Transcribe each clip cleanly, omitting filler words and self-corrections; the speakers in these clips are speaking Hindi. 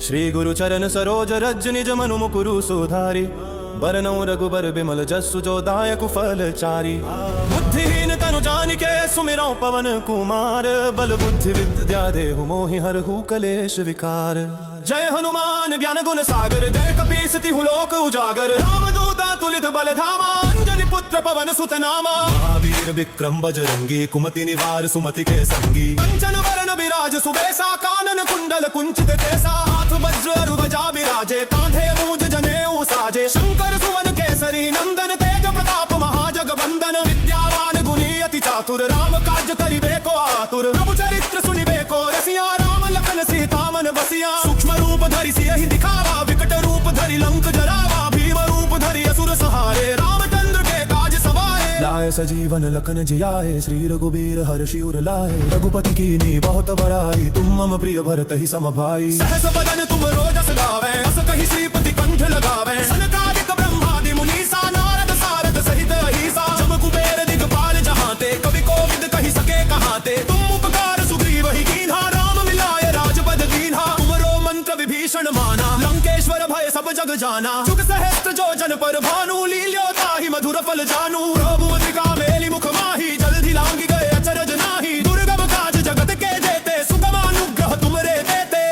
श्री गुरु चरण सरोज रज निज मनु मुकुरु सुधारी। बरनौ रघुबर बिमल जसु जो दायक फल चारी। बुद्धिहीन तनु जानिके सुमिरौ पवन कुमार। बल बुद्धि विद्या देहु मोहि हरहु कलेश विकार। जय हनुमान ज्ञान गुण सागर। जय कपीस तिहु लोक उजागर। रामदूता तुलित बल धामा। अंजनी पुत्र पवन सुत नामा। महावीर विक्रम बजरंगी। कुमति निवार सुमति के संगी। कंचन वरण विराज सुबेसा। कानन कुंडल कुंचित केसा। हाथ वज्र ध्वजा विराजे। कांधे मूज जनेऊ साजे। शंकर सुवन केसरी नंदन। तेज प्रताप महाजगवंदन। विद्यावान गुणी अति चातुर। राम काज करिबे को आतुर। प्रभु चरित्र सुनिबे को रसिया। राम लखन सीता मन बसिया। सूक्ष्म रूप धरि सियहि दिखावा। विकट रूप धरि लंक जरावा। भीम रूप धरि असुर सहारे। रामचंद्र के काज सवारे। लाए सजीवन लखन जियाए। श्री रघुबीर हर्षि उर लाए। रघुपति कीन्ही बहुत बड़ाई। तुम मम प्रिय भरत ही सम भाई। सहस बदन तुम रोजस गावे। अस कहि श्रीपति कंठ लगावे। सनकादिक ब्रह्मादि मुनीसा। नारद सारद सहित अहिसा। जम कुबेर दिगपाल जहांते। कवि कोविद कहि सके कहाते। तुम उपकार सुग्रीव ही कीन्हा। राम मिलाए राजपद दीन्हा। तुमरो मंत्र विभीषण माना। लंकेश्वर भय सब जग जाना। जुग सहस्त्र जो जन पर भानु। लील्यो ताहि मधुर फल जानू। प्रभु मुद्रिका मेलि मुख माही। जल्दी लांगी गए अचरज नाही। दुर्गम काज जगत के जेते। सुगम अनुग्रह तुमरे देते।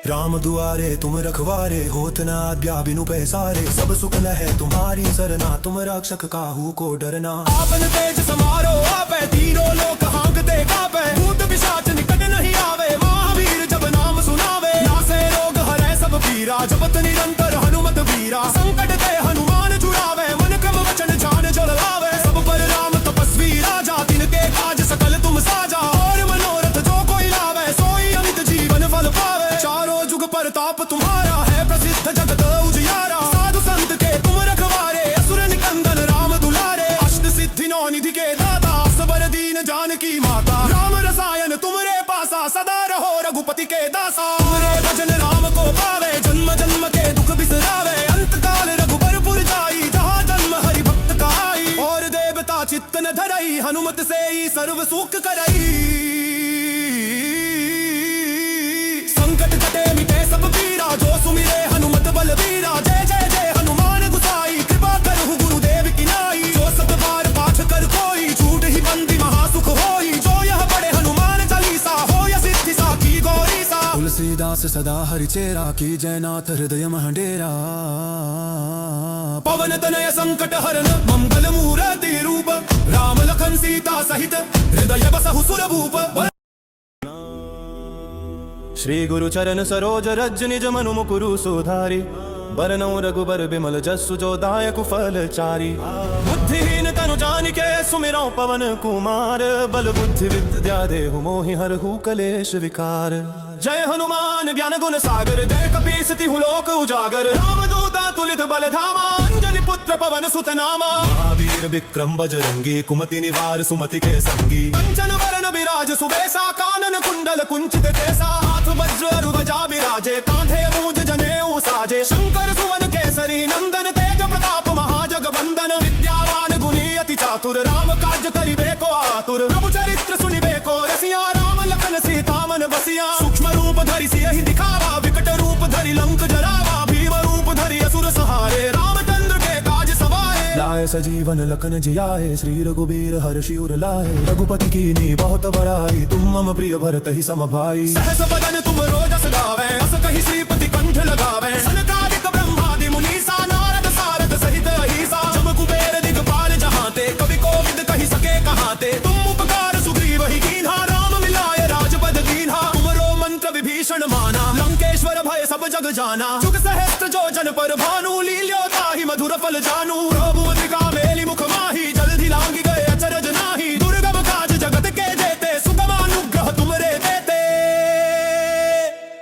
राम दुआरे तुम रखवारे। होत न आज्ञा बिनु पैसारे। सब सुख लहै तुम्हारी सरना। तुम रक्षक काहू को डरना। आपन तेज समारो आपै। तीनों लोक हांकते कापै। भूत पिशाच निकट नहीं आवे। महावीर जब नाम सुनावे। नासे रोग हरै सब पीरा। जपत निरंतर हनुमत वीरा। संकट ते हनुमान छुड़ावे। मन क्रम वचन ध्यान जल लावे। सब पर राम तपस्वी राजा। तिनके काज सकल तुम साजा। और मनोरथ जो कोई लावे। सोई अमित जीवन फल पावे। चारों जुग परताप तुम्हारा है। प्रसिद्ध जगत उजियारा। साधु संत के तुम रखवारे। असुर निकंदन राम दुलारे। अष्ट सिद्धि नौ निधि के दाता। सबर दीन जानकी माता। राम रसायन तुमरे पासा। सदा रहो रघुपति के दासा। तुमरे भजन राम को पावे। जन्म जन्म के दुख बिसरावे। अंत काल रघुबर पुर जाई। जहाँ जन्म हरि भक्त कहाई। और देवता चित्त न धरई। हनुमत से ही सर्व सुख करई। संकट कटे मिटे सब पीरा। जो सुमिरे हनुमत बलबीरा। जय जय जय हनुमान गुसाई। कृपा करहु गुरुदेव की नाई। जो सब बार पाठ कर कोई। छूट ही बंदी महासुख होई। जो यह पढ़े हनुमान चालीसा। हो या सिद्धि साखी गौरी सा। तुलसीदास सदा हरिचेरा। की जयनाथ हृदय महडेरा। पवन तनय संकट हरन। मंगल मूर्ति रूप। राम लखन सीता सहित। हृदय बसहु सुर भूप। श्री गुरु चरण सरोज रज निज मनु मुकुरु सुधारी। बरनौ रघुबर बिमल जसु जो दायक फल चारी। बुद्धिहीन तनु जानिके सुमिरौ पवन कुमार। बल बुद्धि विद्या देहु मोहि हरहु कलेश विकार। जय हनुमान ज्ञान गुण सागर। जय कपीस तिहु लोक उजागर। रामदूता तुलित बल धामा। अंजनी पुत्र पवन सुत नामा। महावीर विक्रम बजरंगी। कुमति निवार सुमति के संगी। कंचन वरण विराज सुबेसा। कानन कुंडल कुंचित केसा। हाथ वज्र ध्वजा विराजे। कांधे मूज जनेऊ साजे। शंकर सुवन केसरी नंदन। तेज प्रताप महाजगवंदन। विद्यावान गुणी अति चातुर। राम काज करिबे को आतुर। प्रभु चरित्र सुनिबे को रसिया। राम लखन सीता मन बसिया। सूक्ष्म रूप धरि सियहि दिखावा। विकट रूप धरि लंक जरावा। भीम रूप धरि असुर सहारे। रामचंद्र के काज सवारे। लाए सजीवन लखन जियाए। श्री रघुबीर हर्षि उर लाए। रघुपति कीन्ही बहुत बड़ाई। तुम मम प्रिय भरत ही सम भाई। सहस बदन तुम रोजस गावे। अस कहि श्रीपति कंठ लगावे। सनकादिक ब्रह्मादि मुनीसा। नारद सारद सहित अहिसा। जम कुबेर दिगपाल जहांते। कवि कोविद कहि सके कहाते। तुम उपकार सुग्रीव ही कीन्हा। राम मिलाए राजपद दीन्हा। तुमरो मंत्र विभीषण माना। लंकेश्वर भय सब जग जाना। जुग सहस्त्र जो जन पर भानु। लील्यो ताहि मधुर फल जानू। प्रभु मुद्रिका मेलि मुख माही। जल्दी लांगी गए अचरज नाही। दुर्गम काज जगत के जेते। सुगम अनुग्रह तुमरे देते।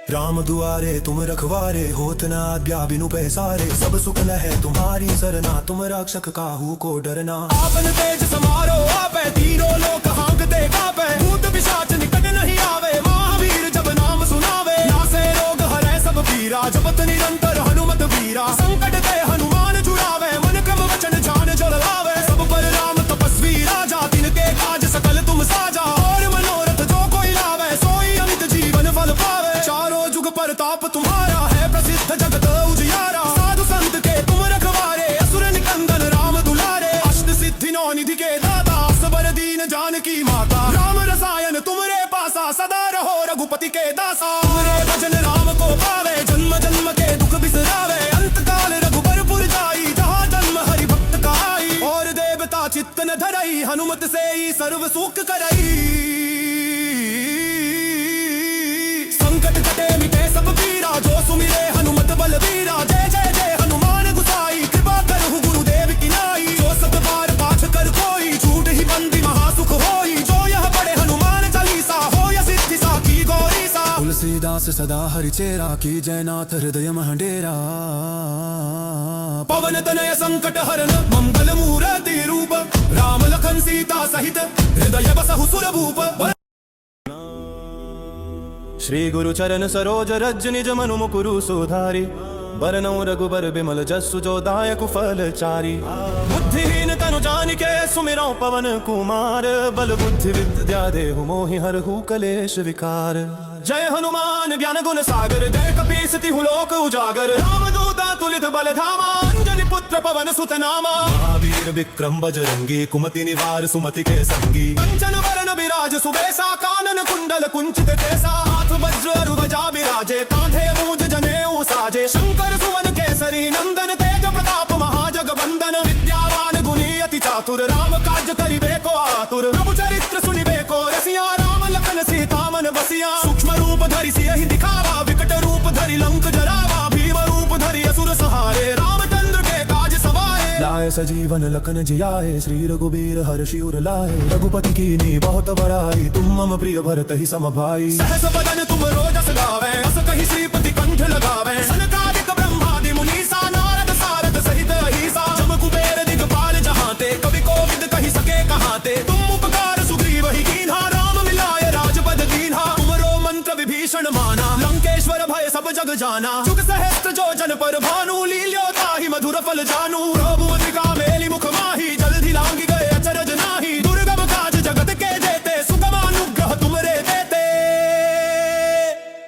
राम दुआरे तुम रखवारे। होत न आज्ञा बिनु पैसारे। सब सुख लहै तुम्हारी सरना। तुम रक्षक काहू को डरना। आपन तेज समारो आपै। तीनों लोक हांकते कापै। भूत पिशाच निकट नहीं आवे। महावीर जब नाम सुनावे। नासे रोग हरै सब पीरा। जपत निरंतर हनुमत वीरा। संकट ते हनुमान छुड़ावे। मन क्रम वचन ध्यान जल लावे। सब पर राम तपस्वी राजा। तिनके काज सकल तुम साजा। और मनोरथ जो कोई लावे। सोई अमित जीवन फल पावे। चारों जुग प्रताप तुम्हारा है प्रसिद्ध जगत उजियारा। साधु संत के तुम रखवारे, असुर निकंदन राम दुलारे। अष्ट सिद्धि नौ निधि के दाता, सबर दीन जानकी माता। राम रसायन तुमरे पासा, सदा रहो रघुपति के दासा। तुमरे भजन राम को पावे, जन्म जन्म के दुख बिसरावे। अंत काल रघुबरपुर जाई, जहाँ जन्म हरि भक्त का आई। और देवता चित्त न धरई, हनुमत से ही सर्व सुख करई। संकट कटे मिटे सब पीरा, जो सुमिरे हनुमत बलबीरा। जय जय जय हनुमान गुसाई, कृपा करहु गुरुदेव की नाई। जो सत बार पाठ कर कोई, झूठ ही बंदी महासुख होई। जो यह पढ़े हनुमान चालीसा, हो या सिद्धि साखी गौरी सा। तुलसीदास सदा हरिचेरा, की जयनाथ हृदय महडेरा। पवन तनय संकट हरन, मंगल मूर्ति रूप। राम लखन सीता सहित, हृदय बसहु सुर भूप। श्री गुरु चरण सरोज रज निज मनु मुकुरु सुधारी। बरनौ रघुबर बिमल जसु जो दायक फल चारी। बुद्धिहीन तनु जानिके सुमिरौ पवन कुमार। बल बुद्धि विद्या देहु मोहि हरहु कलेश विकार। जय हनुमान ज्ञान गुण सागर, जय कपीस तिहु लोक उजागर। राम दूता तुलित बल धामा, अंजनी पुत्र पवन सुत नामा। महावीर विक्रम बजरंगी, कुमति निवार सुमति के संगी। कंचन वरण विराज सुबेसा, कानन कुंडल कुंचित केसा। हाथ वज्र ध्वजा विराजे, कांधे मूंज जनेऊ साजे। शंकर सुवन केसरी नंदन, तेज प्रताप महाजगवंदन। विद्यावान गुणी अति चातुर, राम काज करिबे को आतुर। प्रभु चरित्र सुनिबे को रसिया, राम लखन सीता मन बसिया। सूक्ष्म रूप धरि सियहि दिखावा, विकट रूप धरि लंक जरावा। भीम रूप धरि असुर संहारे, रामचंद्र के काज सवारे। लाए सजीवन लखन जियाए, श्री रघुबीर हर्षि उर लाए। रघुपति कीन्ही बहुत बड़ाई, तुम मम प्रिय भरत ही सम भाई। सहस बदन तुम रोजस गावे, अस कहि श्रीपति कंठ लगावे। सनकादिक ब्रह्मादि मुनीसा, नारद सारद सहित अहीसा। जम कुबेर दिगपाल जहांते, कवि कोविद कहि सके कहाते। तुम उपकार सुग्रीव ही कीन्हा, राम मिलाए राजपद दीन्हा। तुमरो मंत्र विभीषण माना, लंकेश्वर भय सब जग जाना। जुग सहस्त्र जो जन पर भानु, लील्यो ताहि मधुर फल जानू। प्रभु अतिका मेली मुख माही, जल्दी लांगी गए अचरज नाही। दुर्गम काज जगत के जेते, सुगम अनुग्रह तुमरे देते।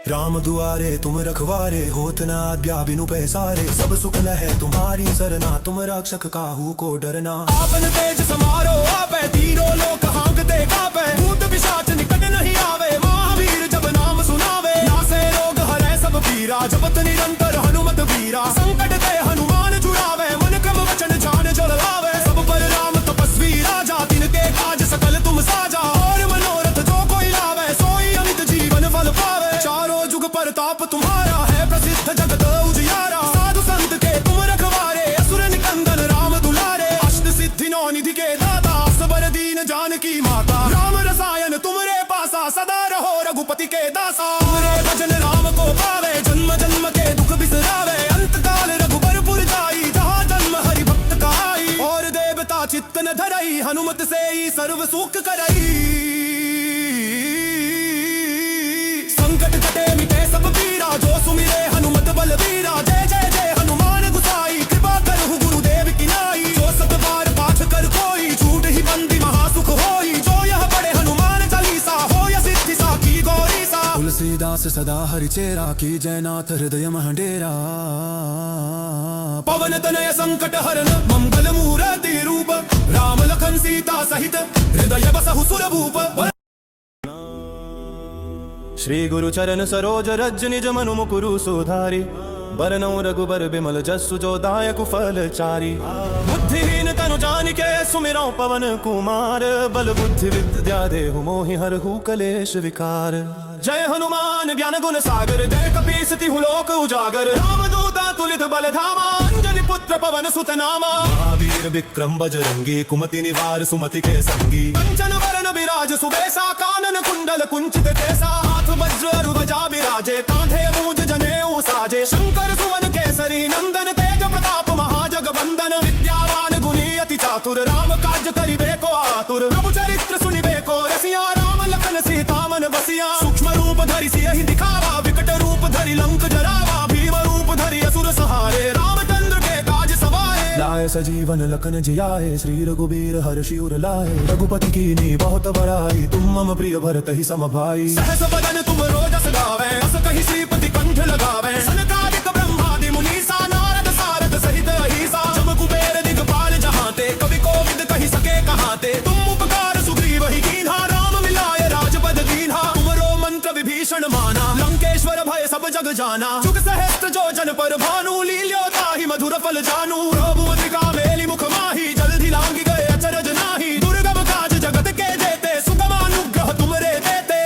राम दुआरे तुम रखवारे, होत न आज्ञा बिनु पैसारे। सब सुख लहै तुम्हारी सरना, तुम रक्षक काहू को डरना। आपन तेज समारो आपै, तीनों लोक हांकते कापै। भूत पिशाच निकट नहीं आवे, महावीर जब नाम सुनावे। नासे रोग हरै सब पीरा, जपत निरंतर हनुमत वीरा। संकट ते हनुमान छुड़ावे, मन क्रम वचन ध्यान जो लावे। सब पर राम तपस्वी राजा, तिनके काज सकल तुम साजा। और मनोरथ जो कोई लावे, सोई अमित जीवन फल पावे। चारों जुग प्रताप तुम्हारा है प्रसिद्ध जगत उजियारा। साधु संत के तुम रखवारे, असुर निकंदन राम दुलारे। अष्ट सिद्धि नौ निधि के दाता, सबर दीन जानकी माता। राम रसायन तुमरे पासा, सदा रहो रघुपति के दासा। तुमरे भजन राम को पावे, जन्म जन्म के दुख बिसरावे। अंत काल रघुबरपुर जाई, जहाँ जन्म हरि भक्त का आई। और देवता चित्त न धरई, हनुमत से ही सर्व सुख करई। संकट कटे मिटे सब पीरा, जो सुमिरे हनुमत बलबीरा। जय जय जय हनुमान गुसाई, कृपा करहु गुरुदेव की नाई। जो सत बार पाठ कर कोई, झूठ ही बंदी महासुख होई। जो यह पढ़े हनुमान चालीसा, हो या सिद्धि साखी गौरी सा। तुलसीदास सदा हरिचेरा, की जयनाथ हृदय महडेरा। पवन तनय संकट हरन, मंगल मूर्ति रूप। राम लखन सीता सहित, हृदय बसहु सुर भूप। श्री गुरु चरण सरोज रज निज मनु मुकुरु सुधारी। बरनौ रघुबर बिमल जसु जो दायक फल चारी। बुद्धिहीन तनु जानिके सुमिरौ पवन कुमार। बल बुद्धि विद्या देहु मोहि हरहु कलेश विकार। जय हनुमान ज्ञान गुण सागर, जय कपीस तिहु लोक उजागर। राम दूता तुलित बल धामा, अंजनी पुत्र पवन सुत नामा। महावीर विक्रम बजरंगी, कुमति निवार सुमति के संगी। कंचन वरण विराज सुबेसा, कानन कुंडल कुंचित केसा। हाथ वज्र ध्वजा विराजे, कांधे मूंज जनेऊ साजे। शंकर सुवन केसरी नंदन, तेज प्रताप महाजगवंदन। विद्यावान गुणी अति चातुर, राम काज करिबे को आतुर। प्रभु चरित्र सुनिबे को रसिया, राम लखन सीता मन बसिया। सूक्ष्म रूप धरि सियहि दिखावा, विकट रूप धरि लंक जरावा। भीम रूप धरि असुर संहारे, रामचंद्र के काज सवारे। लाए सजीवन लखन जियाए, श्री रघुबीर हर्षि उर लाए। रघुपति कीन्ही बहुत बड़ाई, तुम मम प्रिय भरत ही सम भाई। सहस बदन तुम रोजस गावे, अस कहि श्रीपति कंठ लगावे। विभीषण माना, लंकेश्वर भय सब जग जाना। जुग सहस्त्र जो जन पर भानु, लील्यो ताहि मधुर फल जानू। प्रभुमत्रिका मेली मुख माही, जल्दी लांगी गए अचरज नाही। दुर्गम काज जगत के जेते, सुगम अनुग्रह तुमरे देते।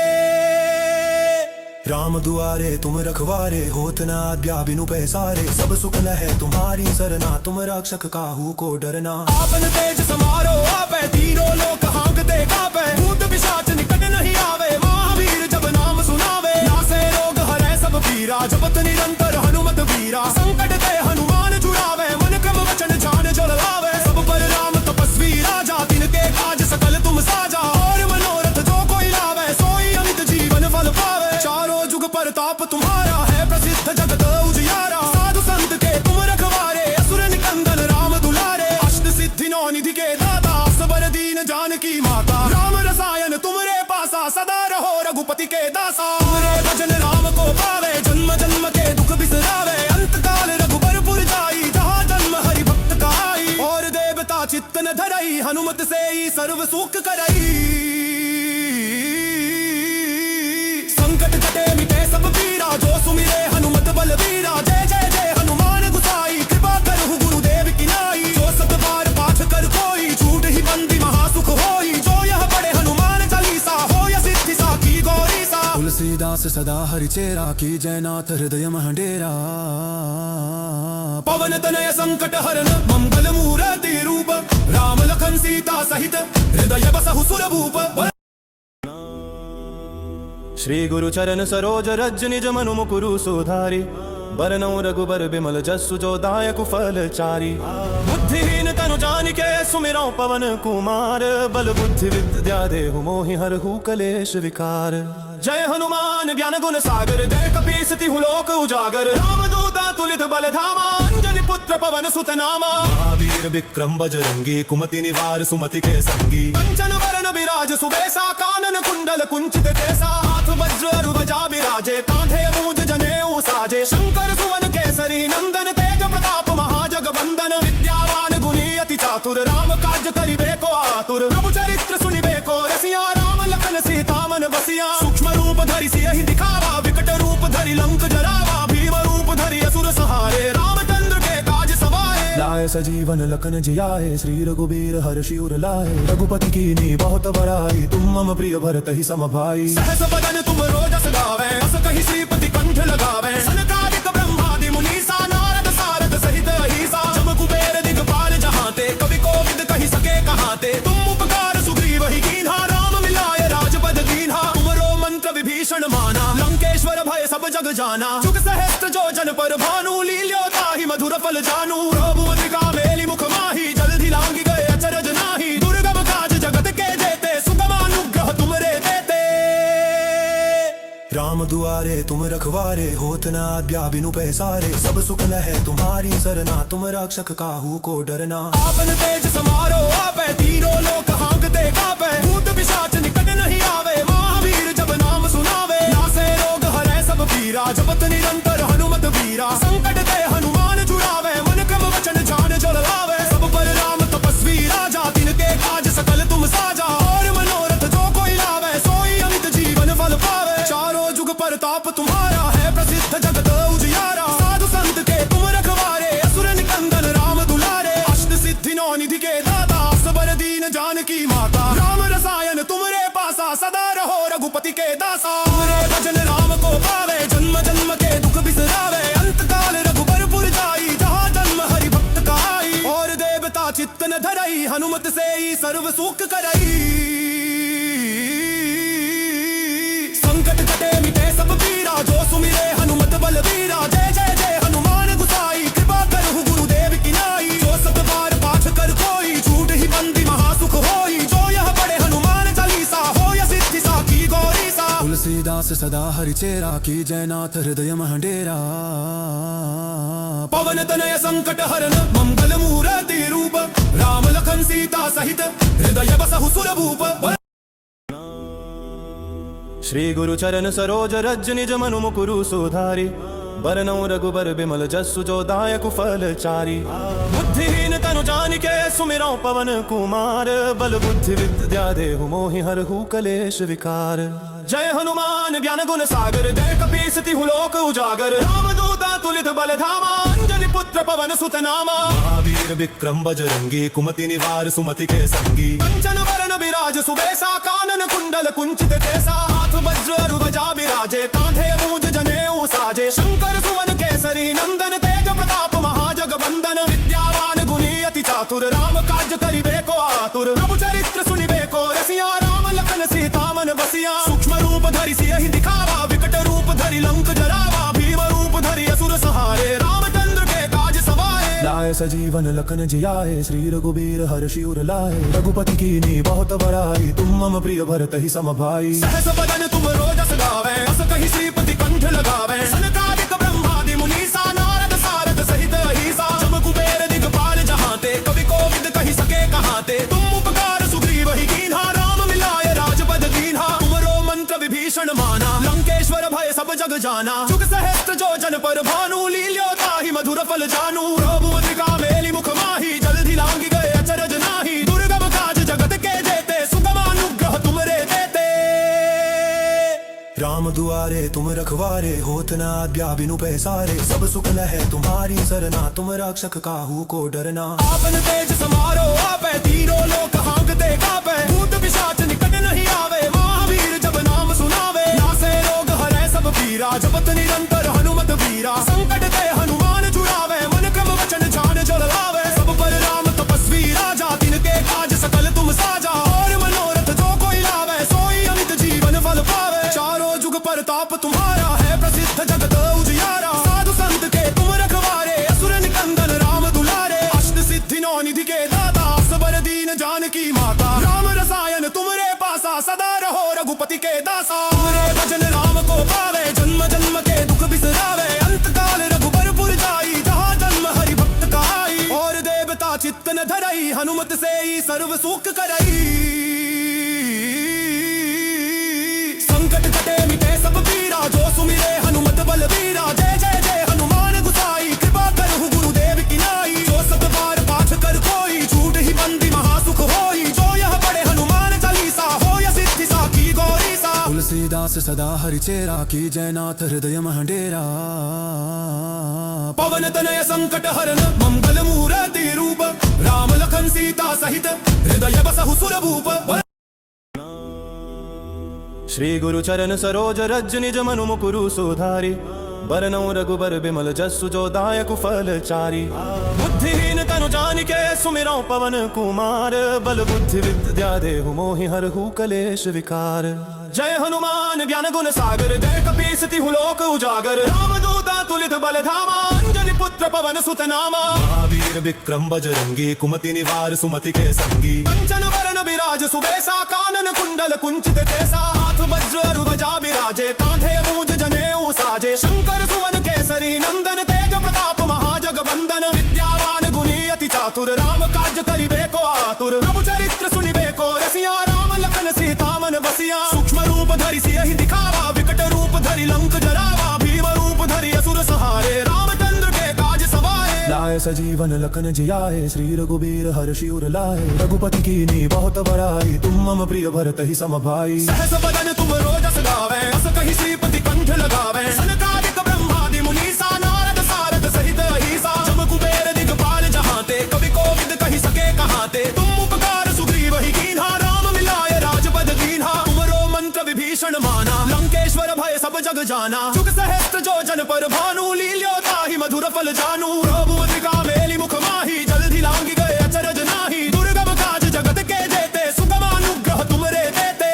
राम दुआरे तुम रखवारे, होत न आज्ञा बिनु पैसारे। सब सुख लहै तुम्हारी सरना, तुम रक्षक काहू को डरना। आपन तेज समारो आपै, तीनों लोक हांकते कापै। भूत पिशाच निकट नहीं आवे, महावीर जब नाम सुनावे। नासे रोग हरै सब पीरा, जपत निरंतर हनुमत वीरा। संकट ते हनुमान छुड़ावे, मन क्रम वचन ध्यान जो लावे। सब पर राम तपस्वी राजा, तिनके काज सकल तुम साजा। और मनोरथ जो कोई लावे, सोई अमित जीवन फल पावे। चारों जुग परताप तुम्हारा है, प्रसिद्ध जगत उजियारा। साधु संत के तुम रखवारे, असुर निकंदन राम दुलारे। अष्ट सिद्धि नौ निधि के दाता, सबर दीन जानकी माता। राम रसायन तुमरे पासा, सदा रहो रघुपति के दासा। तुमरे भजन राम को पावे, जन्म जन्म के दुख बिसरावे। अंत काल रघुबरपुर जाई, जहाँ जन्म हरि भक्त का आई। और देवता चित्त न धरई, हनुमत से ही सर्व सुख करई। संकट कटे मिटे सब पीरा, जो सुमिरे हनुमत बलबीरा। जय जय जय हनुमान गुसाई, कृपा करहु गुरुदेव की नाई। जो सत बार पाठ कर कोई, छूट ही बंदी महासुख होई। जो यह पढ़े हनुमान चालीसा, होय सिद्धि साखी गौरी सा। तुलसीदास सदा हरिचेरा, की जयनाथ हृदय महडेरा। पवन तनय संकट हरन, मंगल मूर्ति रूप। राम लखन सीता सहित, हृदय बसहु सुरभूप। श्री गुरु चरण सरोज रज, निज मनु मुकुरु सुधारि। बरनौ रघुबर बिमल जसु, जो दायक फल चारि। बुद्धिहीन तनु जानिके, सुमिरौ पवन कुमार। बल बुद्धि विद्या देहु मोहि, हरहु कलेश विकार। जय हनुमान ज्ञान गुण सागर, जय कपीस तिहु लोक उजागर। राम दूता तुलित बल धामा, अंजनी पुत्र पवन सुत नामा। महावीर विक्रम बजरंगी, कुमति निवार सुमति के संगी। कंचन वरण विराज सुबेसा, कानन कुंडल कुंचित केसा। हाथ वज्र ध्वजा विराजे, कांधे मूज जनेऊ साजे। शंकर सुवन केसरी नंदन, तेज प्रताप महाजग वंदन। विद्यावान गुणी अति चातुर, राम काज करिबे को आतुर। प्रभु चरित्र सुनिबे को रसिया, राम लखन सीता मन बसिया। सूक्ष्म रूप धरि सियहि दिखावा, विकट रूप धरि लंक जरावा। भीम रूप धरि असुर संहारे, रामचंद्र के काज सवारे। लाए सजीवन लखन जियाए, श्री रघुबीर हर्षि उर लाए। रघुपति कीन्ही बहुत बड़ाई, तुम मम प्रिय भरत ही सम भाई। सहस बदन तुम रोजस गावे, अस कहि श्रीपति कंठ लगावे। सनकादिक ब्रह्मादि मुनीसा, नारद सारद सहित अहीसा। जम कुबेर दिगपाल जहांते, कवि कोविद कहि सके कहाते। तुम उपकार सुग्रीव ही कीन्हा, राम मिलाए राजपद दीन्हा। तुमरो मंत्र विभीषण माना, लंकेश्वर भय सब जग जाना। जुग सहस्त्र जो जन पर भानु, लील्यो ताहि मधुर फल जानू। प्रभुमत्रिका मेली मुख माही, जल्दी लांगी गए अचरज नाही। दुर्गम काज जगत के जेते, सुगम अनुग्रह तुमरे देते। राम दुआरे तुम रखवारे, होत न आज्ञा बिनु पैसारे। सब सुख लहै तुम्हारी सरना, तुम रक्षक काहू को डरना। आपन तेज समारो आपै, तीनों लोक हांकते कापै। भूत पिशाच निकट नहीं आवे, महावीर जब नाम सुनावे। नासे रोग हरै सब पीरा, जपत निरंतर हनुमत वीरा। संकट ते हनुमान छुड़ावे, मन क्रम वचन ध्यान जो लावे। सब पर राम तपस्वी राजा, तिनके काज सकल तुम साजा। और मनोरथ जो कोई लावे, सोई अमित जीवन फल पावे। चारों जुग परताप तुम्हारा है, प्रसिद्ध जगत उजियारा। साधु संत के तुम रखवारे, असुर निकंदन राम दुलारे। अष्ट सिद्धि नौ निधि के दाता, सबर दीन जानकी माता। राम रसायन तुमरे पासा, सदा रहो रघुपति के दासा। तुमरे भजन राम को पावे, जन्म जन्म के दुख बिसरावे। अंत काल रघुबरपुर जाई, जहाँ जन्म हरि भक्त का आई। और देवता चित्त न धरई, हनुमत से ही सर्व सुख करई। संकट कटे मिटे सब पीरा, जो सुमिरे हनुमत बलबीरा। जय जय जय हनुमान गुसाई, कृपा करहु गुरुदेव की नाई। जो सत बार पाठ कर कोई, छूट ही बंदी महासुख होई। जो यह पढ़े हनुमान चालीसा, होय सिद्धि साखी गौरी सा। तुलसीदास सदा हरिचेरा, की जयनाथ हृदय महडेरा। पवन तनय संकट हरन, मंगल मूर्ति रूप। राम लखन सीता सहित, हृदय बसहु सुरभूप। श्री गुरु चरण सरोज रज, निज मनु मुकुरु सुधारि। बरनौ रघुबर बिमल जसु, जो दायक फल चारि। बुद्धिहीन तनु जानिके, सुमिरौ पवन कुमार। बल बुद्धि विद्या देहु मोहि, हरहु कलेश विकार। जय हनुमान ज्ञान गुण सागर, जय कपीस तिहु लोक उजागर, रामदूता तुलित बल धामा, अंजनी पुत्र पवन सुत नामा, महावीर विक्रम बजरंगी, कुमति निवार सुमति के संगी, कंचन वरण विराज सुबेसा, कानन कुंडल कुंचित केसा, हाथ वज्र अरु ध्वजा विराजे, कांधे मूज जनेऊ साजे, शंकर सुवन केसरी नंदन, तेज प्रताप महाजगवंदन, विद्यावान गुणी अति चातुर, राम काज करिबे को आतुर, प्रभु चरित्र सुनिबे को रसिया, राम लखन सीता मन बसिया, सूक्ष्म रूप धरि सियहि दिखावा, विकट रूप धरि लंक जरावा, भीम रूप धरि असुर संहारे, रामचंद्र के काज सवारे, लाए सजीवन लखन जियाए, श्री रघुबीर हर्षि उर लाए, रघुपति कीन्ही बहुत बड़ाई, तुम मम प्रिय भरत ही सम भाई, सहस बदन तुम रोजस गावे, अस कहि श्रीपति कंठ लगावे, सनकादिक ब्रह्मादि मुनीसा, नारद सारद सहित अहिसा, जम कुबेर दिगपाल जहांते, कवि कोविद कहि सके कहाते, तुम उपकार सुग्रीव ही कीन्हा, राम मिलाए राजपद दीन्हा, तुमरो मंत्र विभीषण माना, लंकेश्वर भय सब जग जाना, जुग सहस्त्र जो जन पर भानु, लील्यो ताहि मधुर फल जानू, प्रभुमत्रिका मेली मुख माही, जल्दी लांगी गए अचरज नाही, दुर्गम काज जगत के जेते, सुगम अनुग्रह तुमरे देते, राम दुआरे तुम रखवारे, होत न आज्ञा बिनु पैसारे, सब सुख लहै तुम्हारी सरना, तुम रक्षक काहू को डरना, आपन तेज समारो आपै, तीनों लोक हांकते कापै, भूत पिशाच निकट नहीं आवे, महावीर जब नाम सुनावे, नासे रोग हरै सब पीरा, जपत निरंतर हनुमत वीरा, संकट ते हनुमान छुड़ावे, मन क्रम वचन ध्यान जो लावे, सब पर राम तपस्वी राजा, तिनके काज सकल तुम साजा, और मनोरथ जो कोई लावे, सोई अमित जीवन फल पावे, चारों जुग परताप तुम्हारा है, प्रसिद्ध जगत उजियारा, साधु संत के तुम रखवारे, असुर निकंदन राम दुलारे, अष्ट सिद्धि नौ निधि के दाता, सबर दीन जानकी माता, राम रसायन तुमरे पासा, सदा रहो रघुपति के दासा, तुमरे भजन राम को पावे, जन्म जन्म के दुख बिसरावे, अंत काल रघुबरपुर जाई, जहाँ जन्म हरि भक्त कहाई, और देवता चित्त न धरई, हनुमत से ही सर्व सुख करई, संकट कटे मिटे सब पीरा, जो सुमिरे हनुमत बलबीरा, जय जय जय हनुमान गुसाई, कृपा करहु गुरुदेव की नाई, जो सब बार पाठ कर कोई, छूट ही बंदी महासुख होई, जो यह पढ़े हनुमान चालीसा, हो या सिद्धि साखी गौरी सा, तुलसीदास सदा हरिचेरा, की जयनाथ हृदय महडेरा, पवन तनय संकट हरन मंगल मूर्ति रूप, राम लखन सीता सहित हृदय बसहु सुरभूप, श्री गुरु चरण सरोज रज निज मनु मुकुरु सुधारि, बरनउँ रघुबर बिमल जसु जो दायक फल चारि, बुद्धिहीन तनु जानिके सुमिरौ पवन कुमार, बल बुद्धि विद्या देहु मोहि हरहु कलेश विकार, जय हनुमान ज्ञान गुण सागर, जय कपीस तिहु लोक उजागर, रामदूता तुलित बल धामा, अंजनी पुत्र पवन सुत नामा, महावीर विक्रम बजरंगी, कुमति निवार सुमति के संगी, कंचन वरण विराज सुबेसा, कानन कुंडल कुंचित केसा, हाथ वज्र अरु ध्वजा विराजे, कांधे मूज जनेऊ साजे, शंकर सुवन केसरी नंदन, तेज प्रताप महाजगवंदन, विद्यावान गुणी अति चातुर, राम काज करिबे को आतुर, प्रभु चरित्र सुनिबे को रसिया, राम लखन सीता मन बसिया, सूक्ष्म रूप धरि सियहि दिखावा, विकट रूप धरि लंक जरावा, भीम रूप धरि असुर संहारे, रामचंद्र के काज सवारे, लाए सजीवन लखन जियाए, श्री रघुबीर हर्षि उर लाए, रघुपति कीन्ही बहुत बड़ाई, तुम मम प्रिय भरत ही सम भाई, सहस बदन तुम रोजस गावे, अस कहि श्रीपति कंठ लगावे, सनकादिक ब्रह्मादि मुनीसा, नारद सारद सहित अहिसा, जम कुबेर दिगपाल जहांते, कवि कोविद कहि सके कहाते, तुम उपकार सुग्रीव ही कीन्हा, राम मिलाए राजपद दीन्हा, तुमरो मंत्र विभीषण माना, लंकेश्वर भय सब जग जाना, जुग सहस्त्र जो जन पर भानु, लील्यो ताहि मधुर फल जानू, प्रभुमत्रिका मेली मुख माही, जल्दी लांगी गए अचरज नाही, दुर्गम काज जगत के जेते, सुगम अनुग्रह तुमरे देते,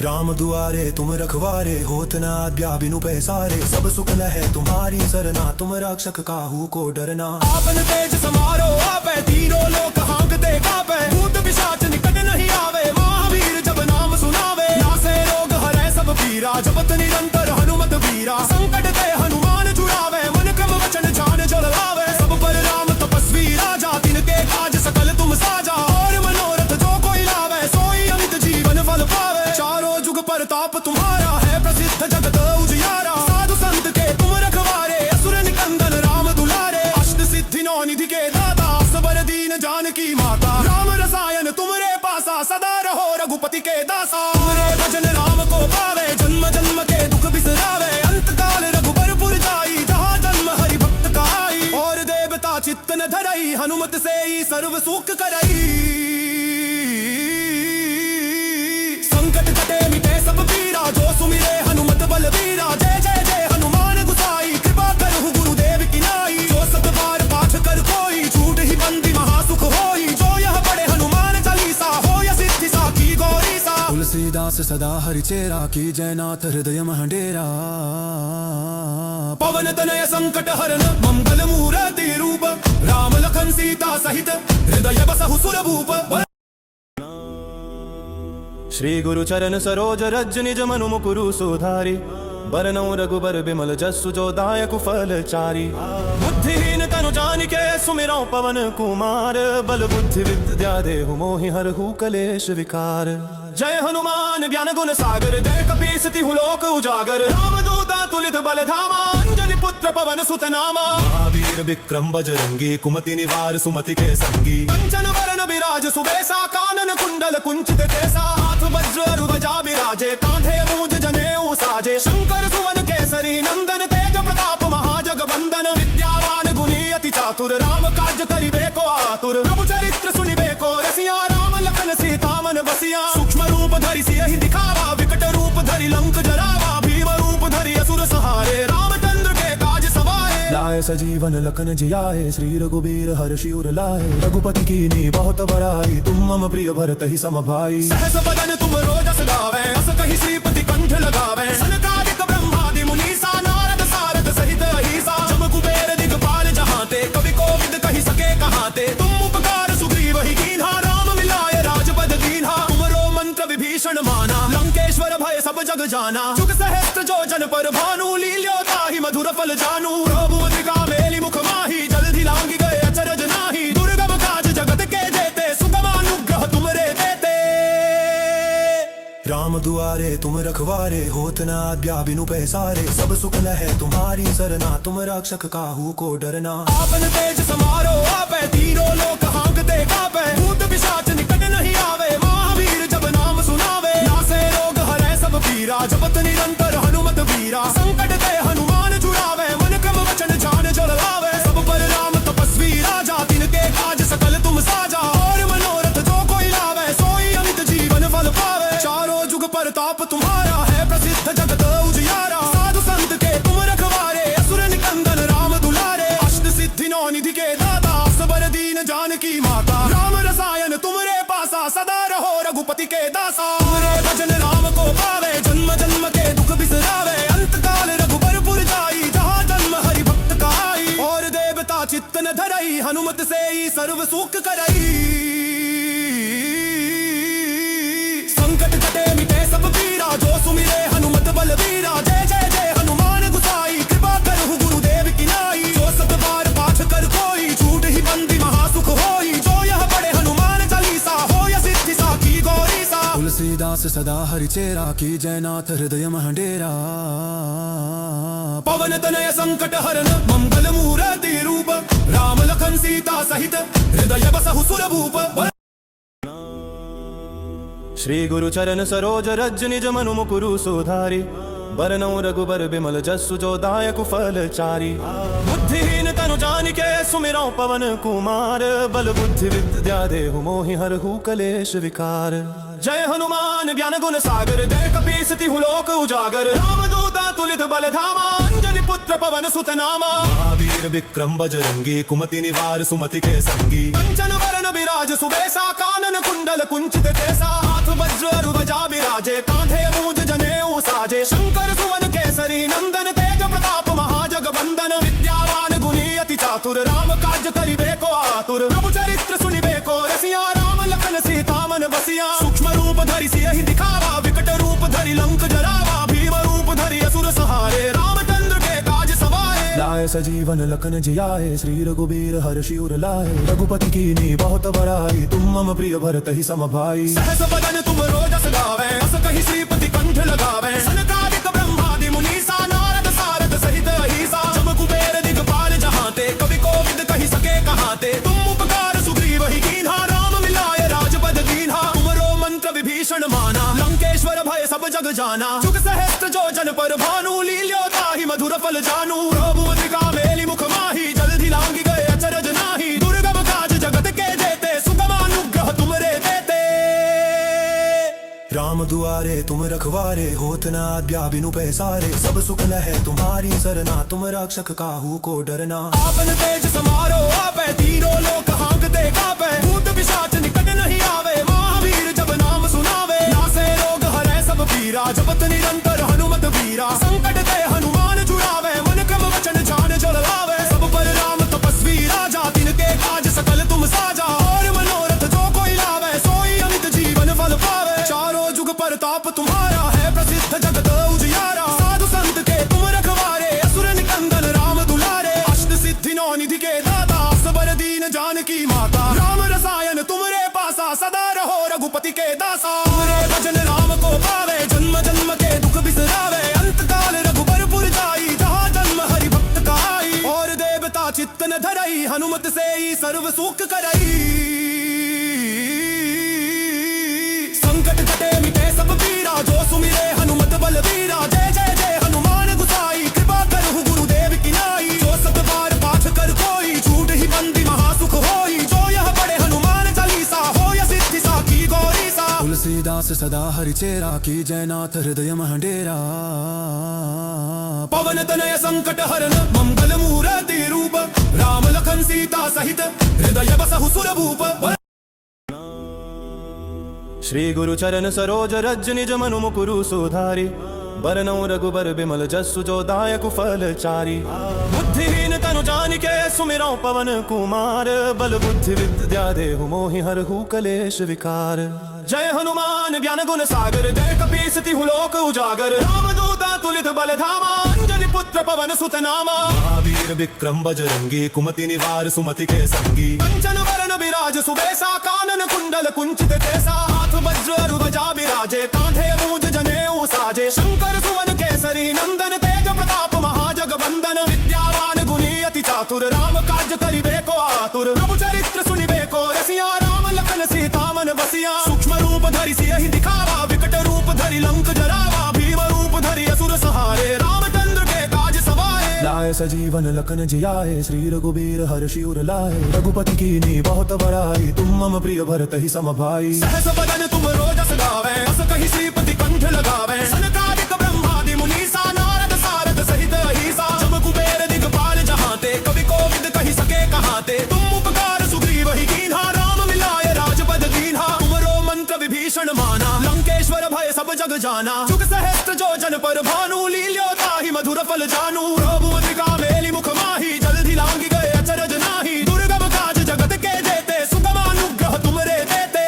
राम दुआरे तुम रखवारे, होत न आज्ञा बिनु पैसारे, सब सुख लहै तुम्हारी सरना, तुम रक्षक काहू को डरना, आपन तेज समारो आपै, तीनों लोक हांकते कापै, भूत पिशाच निकट नहीं आवे, महावीर जब नाम सुनावे, नासे रोग हरै सब पीरा, जपत निरंतर हनुमत वीरा, संकट ते हनुमान छुड़ावे, मन क्रम वचन ध्यान जो लावे, सब पर राम तपस्वी राजा, तिनके काज सकल तुम साजा, और मनोरथ जो कोई लावे, सोई अमित जीवन फल पावे, चारों जुग परताप तुम्हारा है, प्रसिद्ध जगत उजियारा, साधु संत के तुम रखवारे, असुर निकंदन राम दुलारे, अष्ट सिद्धि नौ निधि के दाता, सबर दीन जानकी माता, राम रसायन तुमरे पासा, सदा रहो रघुपति के दासा, तुमरे भजन सदा हरिचेरा की जयनाथ हृदय महडेरा पवन तनय संकट हरण मंगल मूर्ति रूप राम लखन सीता सहित हृदय बसहु सुर भूप। श्री गुरु चरण सरोज रज निज मनु मुकुरु सुधारी बरनौ रघुबर बिमल जसु जो दायक फल चारी। बुद्धिहीन तनु जानिके सुमिरौ पवन कुमार बल बुद्धि विद्या देहु मोहि हरहु कलेश विकार। जय हनुमान ज्ञान गुण सागर जय कपीस तिहु लोक उजागर रामदूता तुलित बल धामा अंजनी पुत्र पवन सुत नामा। महावीर विक्रम बजरंगी कुमति निवार सुमति के संगी कंचन वरण विराज सुबेसा कानन कुंडल कुंचित केसा हाथ वज्र ध्वजा विराजे कांधे मूज जनेऊ साजे। शंकर सुवन केसरी नंदन तेज प्रताप महाजगवंदन विद्यावान गुणी अति चातुर राम काज करिबे को आतुर। प्रभु चरित्र सुनिबे को रसिया राम लखन सीता मन बसिया। सूक्ष्म रूप धरि सियहि दिखावा विकट रूप धरि लंक जरावा भीम रूप धरि असुर सहारे रामचंद्र के काज सवारे। लाए सजीवन लखन जियाए श्री रघुबीर हर्षि उर लाए। रघुपति कीन्ही बहुत बड़ाई तुम मम प्रिय भरत ही सम भाई। सहस बदन तुम रोजस गावे अस कहि श्रीपति कंठ लगावे। सनकादिक ब्रह्मादि मुनीसा नारद सारद सहित अहिसा। जम कुबेर दिगपाल जहांते कवि कोविद कहि सके कहाते। तुम उपकार सुग्रीव ही कीन्हा राम मिलाए राजपद दीन्हा। तुमरो मंत्र विभीषण माना लंकेश्वर भय सब जग जाना। जुग सहस्त्र जो जन पर भानु लील्यो ताहि मधुर फल जानू। प्रभु अतिका मेलि मुख माही जल्दी लांगी गए अचरज नाही। दुर्गम काज जगत के जेते सुगम अनुग्रह तुमरे देते। राम दुआरे तुम रखवारे होत न आज्ञा बिनु पैसारे। सब सुख लहै तुम्हारी सरना तुम रक्षक काहू को डरना। आपन तेज समारो आपै तीनों लोक हांकते कापै। भूत पिशाच निकट नहीं आवे महावीर जब नाम सुनावे। नासे रोग हरै सब पीरा जपत निरंतर हनुमत वीरा। संकट ते हनुमान छुड़ावे मन क्रम वचन ध्यान जल लावे। सब पर राम तपस्वी राजा तिनके काज सकल तुम साजा। और मनोरथ जो कोई लावे सोई अमित जीवन फल पावे। चारों जुग परताप तुम्हारा है प्रसिद्ध जगत उजियारा। साधु संत के तुम रखवारे असुर निकंदन राम दुलारे। अष्ट सिद्धि नौ निधि के दाता सबर दीन जानकी माता। राम रसायन तुमरे पासा सदा रहो रघुपति के दासा। तुमरे भजन राम को पावे जन्म जन्म के दुख बिसरावे। अंत काल रघुबर पुर जाई जहाँ जन्म हरि भक्त कहाई। और देवता चित्त न धरई हनुमत से ही सर्व सुख करई। संकट कटे मिटे सब पीरा जो सुमिरे हनुमत बलबीरा। जय जय जय हनुमान गुसाई कृपा करहु गुरुदेव की नाई। जो सब बार पाठ कर कोई छूट ही बंदी महासुख होई। जो यह पढ़े हनुमान चालीसा हो या सिद्धि साखी गौरी सा। तुलसीदास सदा हरिचेरा की जयनाथ हृदय महडेरा। पवन तनय संकट हरण मंगल मूर्ति रूप राम लखन सीता सहित हृदय बसहु सुर भूप। श्री गुरु चरण सरोज रज निज मनु मुकुरु सुधारी बरनौ रघुबर बिमल जसु जो दायक फल चारी। बुद्धिहीन तनु जानिके सुमिरौ पवन कुमार बल बुद्धि विद्या देहु मोहि हरहु कलेश विकार। जय हनुमान ज्ञान गुण सागर जय कपीस तिहु लोक उजागर। रामदूता तुलित बल धामा अंजनी पुत्र पवन सुत नामा। महावीर विक्रम बजरंगी कुमति निवार सुमति के संगी कंचन वरण विराज सुबेसा कानन कुंडल कुंचित केसा। हाथ वज्र ध्वजा विराजे कांधे मूज जनेऊ साजे। शंकर सुवन केसरी नंदन तेज प्रताप महाजगवंदन विद्यावान गुणी अति चातुर राम काज करिबे को आतुर। प्रभु चरित्र सुनिबे को रसिया राम लखन सीता मन बसिया। सूक्ष्म रूप धरि सियहि दिखावा विकट रूप धरि लंक जरावा। भीम रूप धरि असुर सहारे रामचंद्र के काज सवारे। लाए सजीवन लखन जियाए श्री रघुबीर हर्षि उर लाए। रघुपति कीन्ही बहुत बड़ाई तुम मम प्रिय भरत ही सम भाई। सहस बदन तुम रोजस गावे अस कहि श्रीपति कंठ लगावे। सनकादिक ब्रह्मादि मुनीसा नारद सारद सहित अहिसा। जम कुबेर दिगपाल जहांते कवि कोविद कहि सके कहाते। तुम उपकार सुग्रीव ही कीन्हा राम मिलाए राजपद दीन्हा। तुमरो मंत्र विभीषण माना लंकेश्वर भय सब जग जाना। जुग सहस्त्र जो जन पर भानु लील्यो ताहि मधुर फल जानू। प्रभु अतिका मेलि मुख माही जल्दी लांगी गए अचरज नाही। दुर्गम काज जगत के जेते सुगम अनुग्रह तुमरे देते। राम दुआरे तुम रखवारे होत न आज्ञा बिनु पैसारे। सब सुख लहै तुम्हारी सरना तुम रक्षक काहू को डरना। आपन तेज समारो आपै तीनों लोक हांकते कापै। भूत पिशाच निकट नहीं आवे महावीर जब नाम सुनावे। नासे रोग हरै सब निरंतर हनुमत वीरा संकट ते हनुमान छुड़ावे मन क्रम वचन ध्यान जो लावे सब पर राम तपस्वी राजा तिनके काज सकल तुम साजा और मनोरथ जो कोई लावे सोई अमित जीवन फल पावे चारों जुग परताप तुम्हारा है प्रसिद्ध जगत उजियारा साधु संत के तुम रखवारे असुर निकंदन राम दुलारे अष्ट सिद्धि नौ निधि के दाता सबर दीन जानकी माता राम रसायन तुमरे पासा सदा रहो रघुपति के दासा तुमरे भजन राम को पावे जन्म जन्म के दुख बिसरावे अंत काल रघुबरपुर जाई जहाँ जन्म हरि भक्त का आई और देवता चित्त न धरई हनुमत से ही सर्व सुख करई संकट कटे मिटे सब पीरा जो सुमिरे हनुमत बलवीरा जय जय जय हनुमान गुसाई कृपा करहु गुरुदेव की नाई जो सब बार पाठ कर कोई झूठ ही बंदी महासुख होई जो यह पढ़े हनुमान चालीसा हो या सिद्धि सा की गौरी सा तुलसीदास सदा हरिचेरा की जयनाथ हृदय महडेरा पवन तनय संकट हरन मंगल मूर्ति रूप राम लखन सीता सहित हृदय बसहु सुर भूप श्री गुरु चरण सरोज रज निज मनु मुकुरु सुधारी बरनौ रघुबर बिमल जसु जो दायक फल चारी बुद्धिहीन तनु जानिके सुमिरौ पवन कुमार बल बुद्धि विद्या देहु मोहि हरहु कलेश विकार जय हनुमान ज्ञान गुण सागर जय कपीस तिहु लोक उजागर राम दूता तुलित बल धामा अंजनी पुत्र पवन सुत नामा महावीर विक्रम बजरंगी कुमति निवार सुमति के संगी कंचन वरण विराज सुबेसा कानन कुंडल कुंचित केसा हाथ वज्र ध्वजा विराजे कांधे मूज जनेऊ साजे शंकर सुवन केसरी नंदन तेज प्रताप महाजग वंदन विद्यावान गुणी अति चातुर राम काज करिबे को आतुर प्रभु चरित्र सुनिबे को रसिया राम लखन सीता मन बसिया सूक्ष्म रूप धरि सियहि दिखावा विकट रूप धरि लंक जरावा भीम रूप धरि असुर सहारे रामचंद्र के काज सवारे लाए सजीवन लखन जियाए श्री रघुबीर हर्षि उर लाए रघुपति कीन्ही बहुत बड़ाई तुम मम प्रिय भरत ही सम भाई सहस बदन तुम रोजस गावे अस कहि श्रीपति कंठ लगावे सनकादिक ब्रह्मादि मुनीसा नारद सारद सहित अहिसा जम कुबेर दिगपाल जहाते कवि कोविद कहि सके कहाते तुम उपकार सुग्रीव ही कीन्हा राम मिलाए राजपद दीन्हा तुमरो मंत्र विभीषण माना लंकेश्वर भय सब जग जाना जुग सहस्त्र जो जन पर भानु लील्यो ताहि मधुर फल जानू प्रभु अतिका मेली मुख माही जल्दी लांगी गए अचरज नाही दुर्गम काज जगत के जेते सुगम अनुग्रह तुमरे देते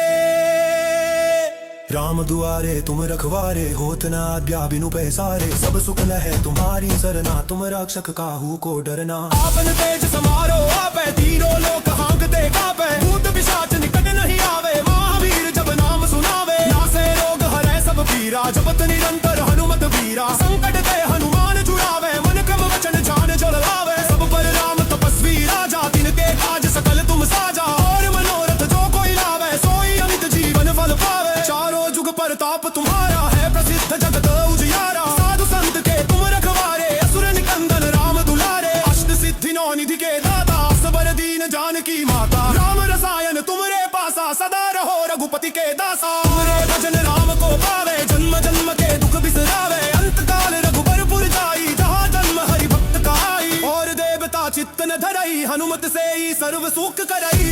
राम दुआरे तुम रखवारे होत न आज्ञा बिनु पैसारे सब सुख लहे तुम्हारी सरना तुम रक्षक काहू को डरना आपन तेज समारो आपे तीनों लोक हांकते कापे भूत पिशाच निकट नहीं आवे महावीर जब नाम सुनावे नासे रोग हरै सब पीरा जपत निरंतर हनुमत वीरा संकट ते हनुमान छुड़ावे मन क्रम वचन ध्यान जो लावे सब पर राम तपस्वी राजा तिनके काज सकल तुम साजा और मनोरथ जो कोई लावे सोई अमित जीवन फल पावे चारों जुग परताप तुम्हारा है प्रसिद्ध जगत उजियारा साधु संत के तुम रखवारे असुर निकंदन राम दुलारे अष्ट सिद्धि नौ निधि के दाता सबर दीन जानकी माता राम रसायन तुमरे पासा सदा रहो रघुपति के दासा तुमरे भजन राम को पावे जन्म जन्म के दुख बिसरावे अंत काल रघुबरपुर जाई जहाँ जन्म हरि भक्त का आई और देवता चित्त न धरई हनुमत से ही सर्व सुख करई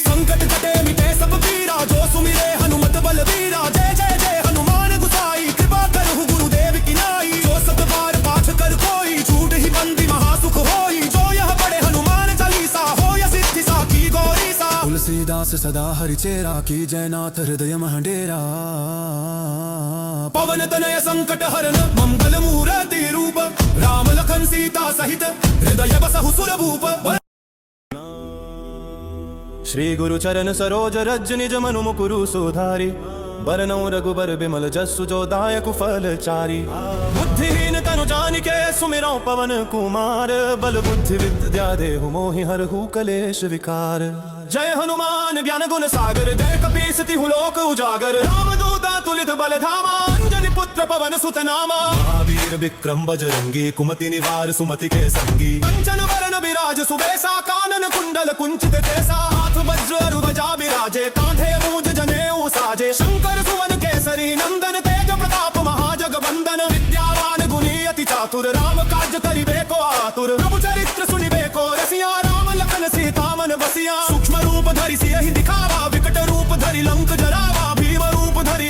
संकट कटे मिटे सब पीरा जो सुमिरे हनुमत बलवीरा जय जय जय हनुमान गुसाई कृपा करहु गुरुदेव की नाई जो सब बार पाठ कर कोई झूठ ही बंदी महासुख होई जो यह पढ़े हनुमान चालीसा हो या सिद्धि सा की गौरी सा तुलसीदास सदा हरिचेरा की जयनाथ हृदय महडेरा पवन तनय संकट हरन मंगल मूर्ति रूप राम लखन सीता सहित हृदय बसहु सुर भूप श्री गुरु चरण सरोज रज निज मनु मुकुरु सुधारी बरनौ रघुबर बिमल जसु जो दायक फल चारी बुद्धिहीन तनु जानिके सुमिरौ पवन कुमार बल बुद्धि विद्या देहु मोहि हरहु कलेश विकार जय हनुमान ज्ञान गुण सागर जय कपीस तिहु लोक उजागर राम दूता तुलित बल धामा अंजनी पुत्र पवन सुत नामा महावीर विक्रम बजरंगी कुमति निवार सुमति के संगी कंचन वरण विराज सुबेसा कानन कुंडल कुंचित केसा हाथ वज्र ध्वजा विराजे कांधे मूज जनेऊ साजे शंकर सुवन केसरी नंदन तेज प्रताप महाजग वंदन विद्यावान गुणी अति चातुर राम काज करिबे को आतुर प्रभु चरित्र सुनिबे को रसिया राम लखन सीता मन बसिया सूक्ष्म रूप धरि सियहि दिखावा विकट रूप धरि लंक जरावा भीम रूप धरि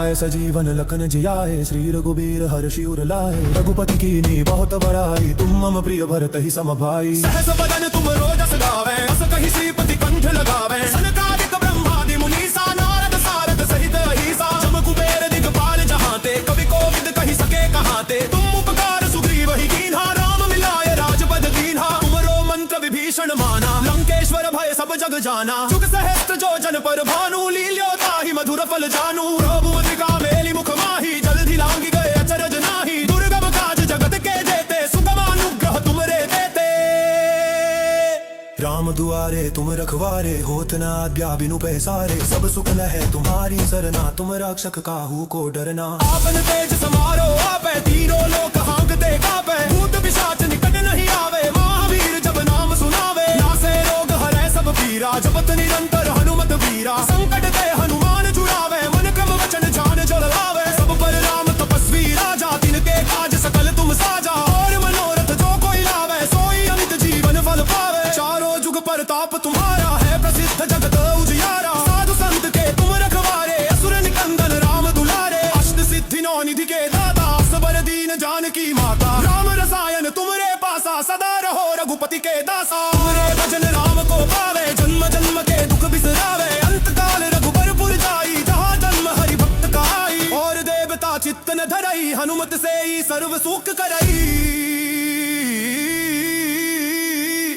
पाए सजीवन लखन जियाए, श्री रघुबीर हर्षि उर लाए। रघुपति कीनी बहुत बड़ाई, तुम मम प्रिय भरत ही सम भाई। सहस बदन तुम रोजस गावे, अस कहि श्रीपति कंठ लगावे। सनकादिक ब्रह्मादि मुनीसा, नारद सारद सहित अहिसा। जम कुबेर दिगपाल जहांते, कवि कोविद कहि सके कहाते। तुम उपकार सुग्रीव ही कीन्हा, राम मिलाए राजपद दीन्हा। तुमरो मंत्र विभीषण माना, लंकेश्वर भय सब जग जाना। जुग सहस्त्र जो जन पर भानु, लील्यो ताहि मधुर फल जानू। प्रभु मुद्रिका मेली मुख माही, जल्दी लांगी गए अचरज नाही। दुर्गम काज जगत के जेते, सुगम अनुग्रह तुमरे देते। राम दुआरे तुम रखवारे, होत न आज्ञा बिनु पैसारे। सब सुख लहे तुम्हारी सरना, तुम रक्षक काहू को डरना। आपन तेज समारो आपे, तीनों लोक हांकते कापे। भूत पिशाच निकट नहीं आवे, महावीर जब नाम सुनावे। नासे रोग हरै सब पीरा, जपत निरंतर हनुमत वीरा। संकट ते हनुमान छुड़ावे, मन क्रम वचन ध्यान जो लावे। सब पर राम तपस्वी राजा, तिनके काज सकल तुम साजा। और मनोरथ जो कोई लावे, सोई अमित जीवन फल पावे। चारों जुग परताप तुम्हारा है, प्रसिद्ध जगत उजियारा। साधु संत के तुम रखवारे, असुर निकंदन राम दुलारे। अष्ट सिद्धि नौ निधि के दाता, सबर दीन जानकी माता। राम रसायन तुमरे पासा, सदा रहो रघुपति के दासा। तुमरे भजन राम को पावे, जन्म जन्म के दुख बिसरावे। अंत काल रघुबरपुर जाई, जहाँ जन्म हरि भक्त का आई। और देवता चित्त न धरई, हनुमत से ही सर्व सुख करई।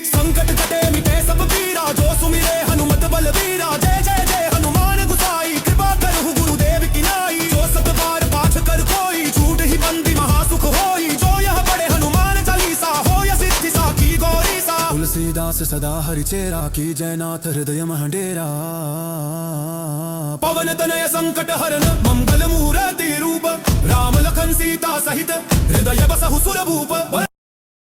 संकट कटे मिटे सब पीरा, जो सुमिरे हनुमत बलबीरा। जय जय जय हनुमान गुसाई, कृपा करहु गुरुदेव की नाई। जो सत बार पाठ कर कोई, छूट ही बंदी महासुख होई। जो यह पढ़े हनुमान चालीसा, होय सिद्धि साखी गौरी सा। तुलसीदास सदा हरिचेरा, की जयनाथ हृदय महडेरा। पवन तनय संकट हरन, मंगल मूर्ति रूप। राम लखन सीता सहित, हृदय बसहु सुर भूप।